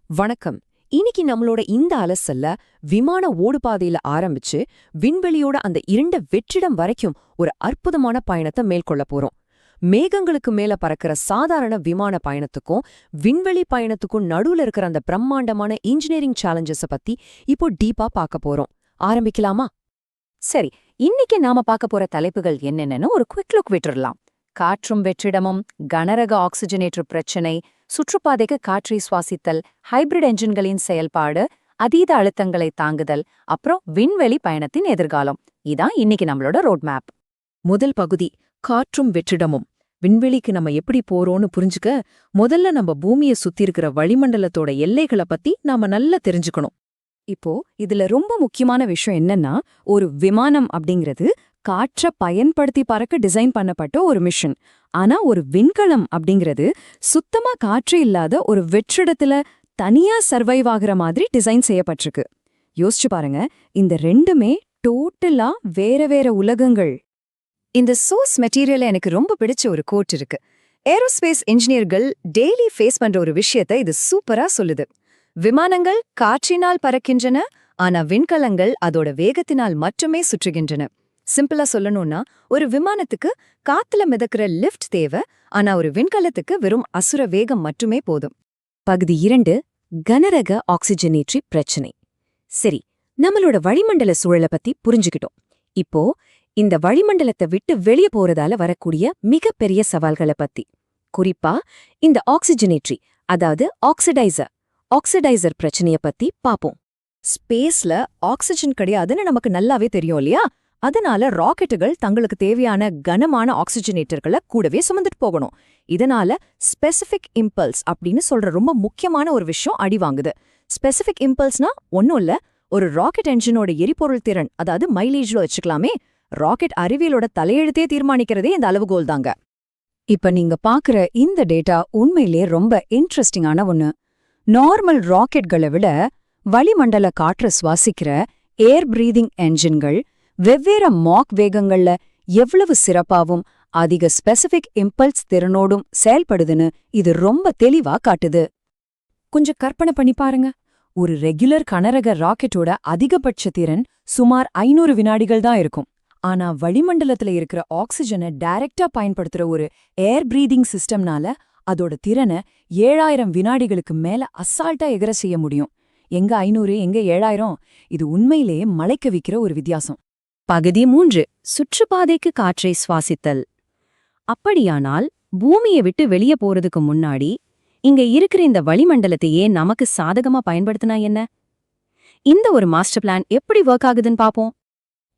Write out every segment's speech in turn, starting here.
வணக்கம். இன்னைக்கு நம்மளோட இந்த அலசல்ல விமான ஓடுபாதையில ஆரம்பிச்சு விண்வெளியோட அந்த இருண்ட வெற்றிடம் வரைக்கும் ஒரு அற்புதமான பயணத்தை மேற்கொள்ள போறோம். மேகங்களுக்கு மேல பறக்கிற சாதாரண விமான பயணத்துக்கும் விண்வெளி பயணத்துக்கும் நடுவுல இருக்கிற அந்த பிரம்மாண்டமான இன்ஜினியரிங் சேலஞ்சஸ பத்தி இப்போ டீப்பா பார்க்க போறோம். ஆரம்பிக்கலாமா? சரி, இன்னைக்கு நாம பார்க்க போற தலைப்புகள் என்னென்னு ஒரு குவிக் லுக் விட்டுறலாம். காற்றும் வெற்றிடமும், கனரக ஆக்சிஜனேற்ற பிரச்சினை, சுற்றுப்பாதைக்கு காற்றை சுவாசித்தல், ஹைபிரிட் என்ஜின்களின் செயல்பாடு, அதீத அழுத்தங்களை தாங்குதல், அப்புறம் விண்வெளி பயணத்தின் எதிர்காலம். இதான் இன்னைக்கு நம்மளோட ரோட் மேப். முதல் பகுதி, காற்றும் வெற்றிடமும். விண்வெளிக்கு நம்ம எப்படி போறோம்னு புரிஞ்சுக்க முதல்ல நம்ம பூமியை சுத்தி இருக்கிற வளிமண்டலத்தோட எல்லைகளை பத்தி நாம நல்லா தெரிஞ்சுக்கணும். இப்போ இதுல ரொம்ப முக்கியமான விஷயம் என்னன்னா, ஒரு விமானம் அப்படிங்கிறது காற்றை பயன்படுத்தி பறக்க டிசைன் பண்ணப்பட்ட ஒரு மிஷன். ஆனா ஒரு விண்கலம் அப்படிங்கிறது சுத்தமா காற்று இல்லாத ஒரு வெற்றிடத்துல தனியா சர்வைவ் ஆகுற மாதிரி டிசைன் செய்யப்பட்டிருக்கு. யோசிச்சு பாருங்க, இந்த ரெண்டுமே டோட்டலா வேற வேற உலகங்கள். இந்த சோர்ஸ் மெட்டீரியல்ல எனக்கு ரொம்ப பிடிச்ச ஒரு கோட் இருக்கு. ஏரோஸ்பேஸ் இன்ஜினியர்கள் டெய்லி ஃபேஸ் பண்ற ஒரு விஷயத்தை இது சூப்பரா சொல்லுது. விமானங்கள் காற்றினால் பறக்கின்றன, ஆனா விண்கலங்கள் அதோட வேகத்தினால் மட்டுமே சுற்றுகின்றன. சிம்பிளா சொல்லணும்னா, ஒரு விமானத்துக்கு காத்துல மிதக்கிற லிஃப்ட் தேவை, ஆனா ஒரு விண்கலத்துக்கு வெறும் அசுர வேகம் மட்டுமே போதும். பகுதி 2, கனரக ஆக்சிஜனேற்றி பிரச்சினை. சரி, நம்மளோட வளிமண்டல சூழலை பத்தி புரிஞ்சுக்கிட்டோம். இப்போ இந்த வளிமண்டலத்தை விட்டு வெளியே போறதால வரக்கூடிய மிகப்பெரிய சவால்களை பத்தி, குறிப்பா இந்த ஆக்சிஜனேற்றி, அதாவது ஆக்சிடைசர் பிரச்சனைய பத்தி பாப்போம். ஸ்பேஸ்ல ஆக்சிஜன் கிடையாதுன்னு நமக்கு நல்லாவே தெரியும் இல்லையா? அதனால ராக்கெட்டுகள் தங்களுக்கு தேவையான கனமான ஆக்சிஜனேட்டர்களை கூடவே சுமந்துட்டு போகணும். இதனால ஸ்பெசிபிக் இம்பல்ஸ் அப்படின்னு சொல்ற ரொம்ப முக்கியமான ஒரு விஷயம் அடிவாங்குது. ஸ்பெசிபிக் இம்பல்ஸ்னா ஒன்னும் இல்ல, ஒரு ராக்கெட் என்ஜினோட எரிபொருள் திறன், அதாவது மைலேஜ்ல வச்சுக்கலாமே. ராக்கெட் அறிவியலோட தலையெழுத்தே தீர்மானிக்கிறதே இந்த அளவுகோல் தாங்க. இப்ப நீங்க பாக்குற இந்த டேட்டா உண்மையிலே ரொம்ப இன்ட்ரெஸ்டிங்கான ஒண்ணு. நார்மல் ராக்கெட்களை விட வளிமண்டல காற்றை சுவாசிக்கிற ஏர் பிரீதிங் என்ஜின்கள் வெவ்வேறு மாக் வேகங்கள்ல எவ்வளவு சிறப்பாவும் அதிக ஸ்பெசிபிக் இம்பல்ஸ் திறனோடும் செயல்படுதுன்னு இது ரொம்ப தெளிவா காட்டுது. கொஞ்சம் கற்பனை பண்ணி பாருங்க, ஒரு ரெகுலர் கனரக ராக்கெட்டோட அதிகபட்ச திறன் சுமார் 500 வினாடிகள் தான் இருக்கும். ஆனா வளிமண்டலத்துல இருக்கிற ஆக்சிஜனை டைரக்டா பயன்படுத்துற ஒரு ஏர் பிரீதிங் சிஸ்டம்னால அதோட திறனை 7000 வினாடிகளுக்கு மேல அசால்ட்டா எகர செய்ய முடியும். எங்க 500 எங்க 7000? இது உண்மையிலேயே மலைக்க வைக்கிற ஒரு வித்தியாசம். பகுதி 3, சுற்றுப்பாதைக்கு காற்றை சுவாசித்தல். அப்படியானால் பூமியை விட்டு வெளியே போறதுக்கு முன்னாடி இங்க இருக்கிற இந்த வளிமண்டலத்தையே நமக்கு சாதகமா பயன்படுத்தினா என்ன? இந்த ஒரு மாஸ்டர் பிளான் எப்படி ஒர்க் ஆகுதுன்னு பாப்போம்.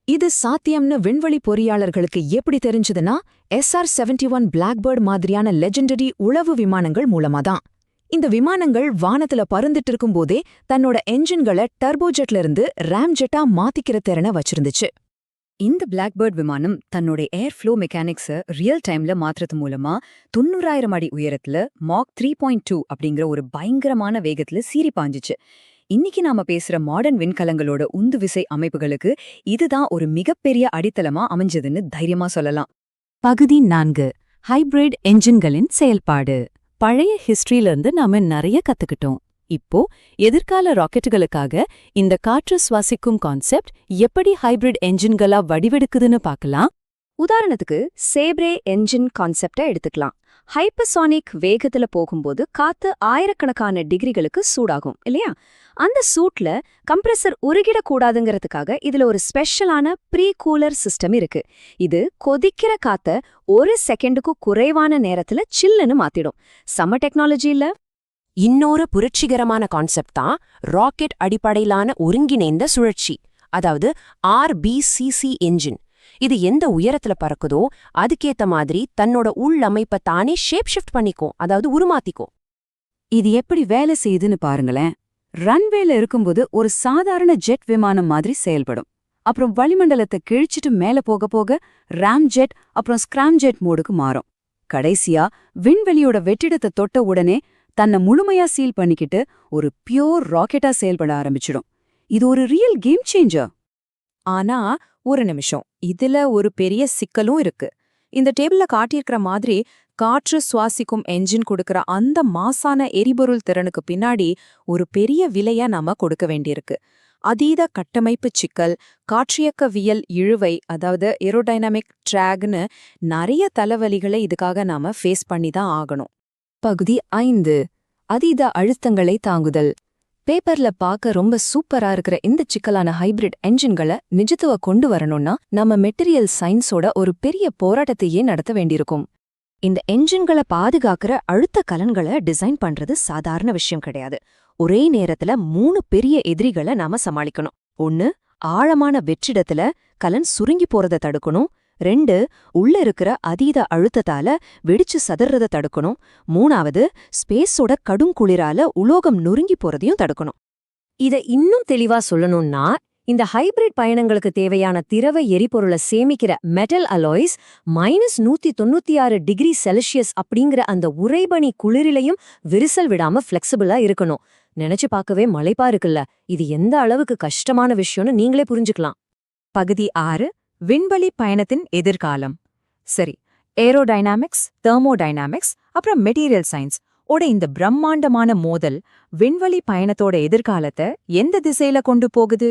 இது சாத்தியம்னு விண்வெளி பொறியாளர்களுக்கு எப்படி தெரிஞ்சதுன்னா, SR-71 பிளாக்பேர்ட் மாதிரியான லெஜெண்டரி உளவு விமானங்கள் மூலமாதான். இந்த விமானங்கள் வானத்துல பறந்துட்டு இருக்கும்போதே தன்னோட என்ஜின்களை டர்போஜெட்ல இருந்து ராம்ஜெட்டா மாத்திக்கிற திறனை வச்சிருந்துச்சு. இந்த பிளாக்பேர்ட் விமானம் தன்னோட ஏர் ஃப்ளோ மெக்கானிக்ஸை ரியல் டைம்ல மாத்துறது மூலமா 90,000 அடி உயரத்துல மாக் 3.2 அப்படிங்கிற ஒரு பயங்கரமான வேகத்துல சீறி பாஞ்சிச்சு. இன்னைக்கு நாம பேசுற மாடர்ன் விண்கலங்களோட உந்து விசை அமைப்புகளுக்கு இதுதான் ஒரு மிகப்பெரிய அடித்தளமா அமைஞ்சதுன்னு தைரியமா சொல்லலாம். பகுதி 4, ஹைபிரிட் என்ஜின்களின் செயல்பாடு. பழைய ஹிஸ்டரியிலிருந்து நாம நிறைய கத்துக்கிட்டோம். இப்போ எதிர்கால ராக்கெட்டுகளுக்காக இந்த காற்று சுவாசிக்கும் கான்செப்ட் எப்படி ஹைபிரிட் என்ஜின்களா வடிவெடுக்குதுன்னு பார்க்கலாம். உதாரணத்துக்கு சேப்ரே என்ஜின் கான்செப்டை எடுத்துக்கலாம். ஹைப்பர்சானிக் வேகத்துல போகும்போது காத்து ஆயிரக்கணக்கான டிகிரிகளுக்கு சூடாகும் இல்லையா? அந்த சூட்ல கம்ப்ரெசர் உருகிடக்கூடாதுங்கிறதுக்காக இதுல ஒரு ஸ்பெஷலான ப்ரீ கூலர் சிஸ்டம் இருக்கு. இது கொதிக்கிற காத்த 1 செகண்டுக்கு குறைவான நேரத்துல சில்லுன்னு மாத்திடும். செம டெக்னாலஜி இல்ல? இன்னொரு புரட்சிகரமான கான்செப்ட் தான் ராக்கெட் அடிப்படையிலான ஒருங்கிணைந்த சுழற்சி, அதாவது RBCC என்ஜின். இது எந்த உயரத்துல பறக்குதோ அதுக்கேத்த மாதிரி தன்னோட உள்ளமைப்பை தானே ஷேப் ஷிஃப்ட் பண்ணிக்கும், அதாவது உருமாத்திக்கும். இது எப்படி வேலை செய்யுதுன்னு பாருங்களேன். ரன்வேல இருக்கும்போது ஒரு சாதாரண ஜெட் விமானம் மாதிரி செயல்படும். அப்புறம் வளிமண்டலத்தை கிழிச்சிட்டு மேல போக போக ராம் ஜெட் அப்புறம் ஸ்கிராம் ஜெட் மோடுக்கு மாறும். கடைசியா விண்வெளியோட வெற்றிடத்தை தொட்ட உடனே தன்னை முழுமையா சீல் பண்ணிக்கிட்டு ஒரு பியோர் ராக்கெட்டா செயல்பட ஆரம்பிச்சிடும். இது ஒரு ரியல் கேம் சேஞ்சர். ஆனா ஒரு நிமிஷம், இதுல ஒரு பெரிய சிக்கலும் இருக்கு. இந்த டேபிள்ல காட்டியிருக்கிற மாதிரி காற்று சுவாசிக்கும் என்ஜின் கொடுக்கிற அந்த மாசான எரிபொருள் திறனுக்கு பின்னாடி ஒரு பெரிய விலையா நாம கொடுக்க வேண்டியிருக்கு. அதீத கட்டமைப்பு சிக்கல், காற்றியக்கவியல் இழுவை, அதாவது ஏரோடைனமிக் ட்ராக்னு நிறைய தலைவலிகளை இதுக்காக நாம ஃபேஸ் பண்ணி தான் ஆகணும். பகுதி 5. அதீத அழுத்தங்களை தாங்குதல். பேப்பர்ல பார்க்க ரொம்ப சூப்பரா இருக்கிற இந்த சிக்கலான ஹைபிரிட் என்ஜின்களை நிஜத்துவ கொண்டு வரணும்னா நம்ம மெட்டீரியல் சயின்ஸோட ஒரு பெரிய போராட்டத்தையே நடத்த வேண்டியிருக்கும். இந்த என்ஜின்களை பாதுகாக்கிற அழுத்த கலன்களை டிசைன் பண்றது சாதாரண விஷயம் கிடையாது. ஒரே நேரத்துல 3 பெரிய எதிரிகளை நாம சமாளிக்கணும். 1, ஆழமான வெற்றிடத்துல கலன் சுருங்கி போறத தடுக்கணும். 2, உள்ள இருக்கிற அதீத அழுத்தத்தால வெடிச்சு சதறத தடுக்கணும். 3வது, ஸ்பேஸோட கடுங்குளிரால உலோகம் நொறுங்கி போறதையும் தடுக்கணும். இத இன்னும் தெளிவா சொல்லணும்னா, இந்த ஹைபிரிட் பயணங்களுக்கு தேவையான திரவ எரிபொருளை சேமிக்கிற மெட்டல் அலாய்ஸ் -196°C அப்படிங்கிற அந்த உறைபனி குளிரிலையும் விரிசல் விடாம ஃபிளெக்சிபிளா இருக்கணும். நினைச்சு பார்க்கவே மலைப்பா இருக்குல்ல. இது எந்த அளவுக்கு கஷ்டமான விஷயம்னு நீங்களே புரிஞ்சுக்கலாம். பகுதி 6. விண்வெளி பயணத்தின் எதிர்காலம். சரி, ஏரோடைனாமிக்ஸ், தெர்மோடைனாமிக்ஸ், அப்புறம் மெட்டீரியல் சயின்ஸ் ஓட இந்த பிரம்மாண்டமான மோதல் விண்வெளி பயணத்தோட எதிர்காலத்தை எந்த திசையில கொண்டு போகுது?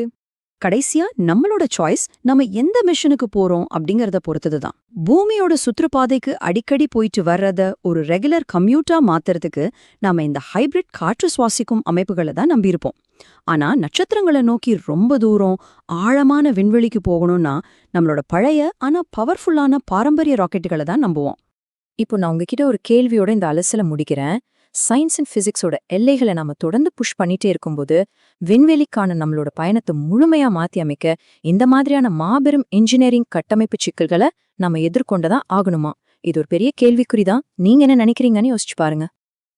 கடைசியா நம்மளோட சாய்ஸ் நம்ம எந்த மிஷனுக்கு போறோம் அப்படிங்கறத பொறுத்ததுதான். பூமியோட சுற்றுப்பாதைக்கு அடிக்கடி போயிட்டு வர்றத ஒரு ரெகுலர் கம்யூட்டா மாத்துறதுக்கு நாம இந்த ஹைபிரிட் காற்று சுவாசிக்கும் அமைப்புகளை தான் நம்பியிருப்போம். ஆனா நட்சத்திரங்களை நோக்கி ரொம்ப தூரம் ஆழமான விண்வெளிக்கு போகணும்னா நம்மளோட பழைய ஆனா பவர்ஃபுல்லான பாரம்பரிய ராக்கெட்டுகளை தான் நம்புவோம். இப்போ நான் உங்ககிட்ட ஒரு கேள்வியோட இந்த அலசல முடிக்கிறேன். சயின்ஸ் அண்ட் பிசிக்ஸோட எல்லைகளை நாம தொடர்ந்து புஷ் பண்ணிட்டே இருக்கும்போது விண்வெளிக்கான நம்மளோட பயணத்தை முழுமையா மாத்தி அமைக்க இந்த மாதிரியான மாபெரும் இன்ஜினியரிங் கட்டமைப்பு சிக்கல்களை நாம எதிர்கொண்டதான் ஆகணுமா? இது ஒரு பெரிய கேள்விக்குறிதான். நீங்க என்ன நினைக்கிறீங்கன்னு யோசிச்சு பாருங்க.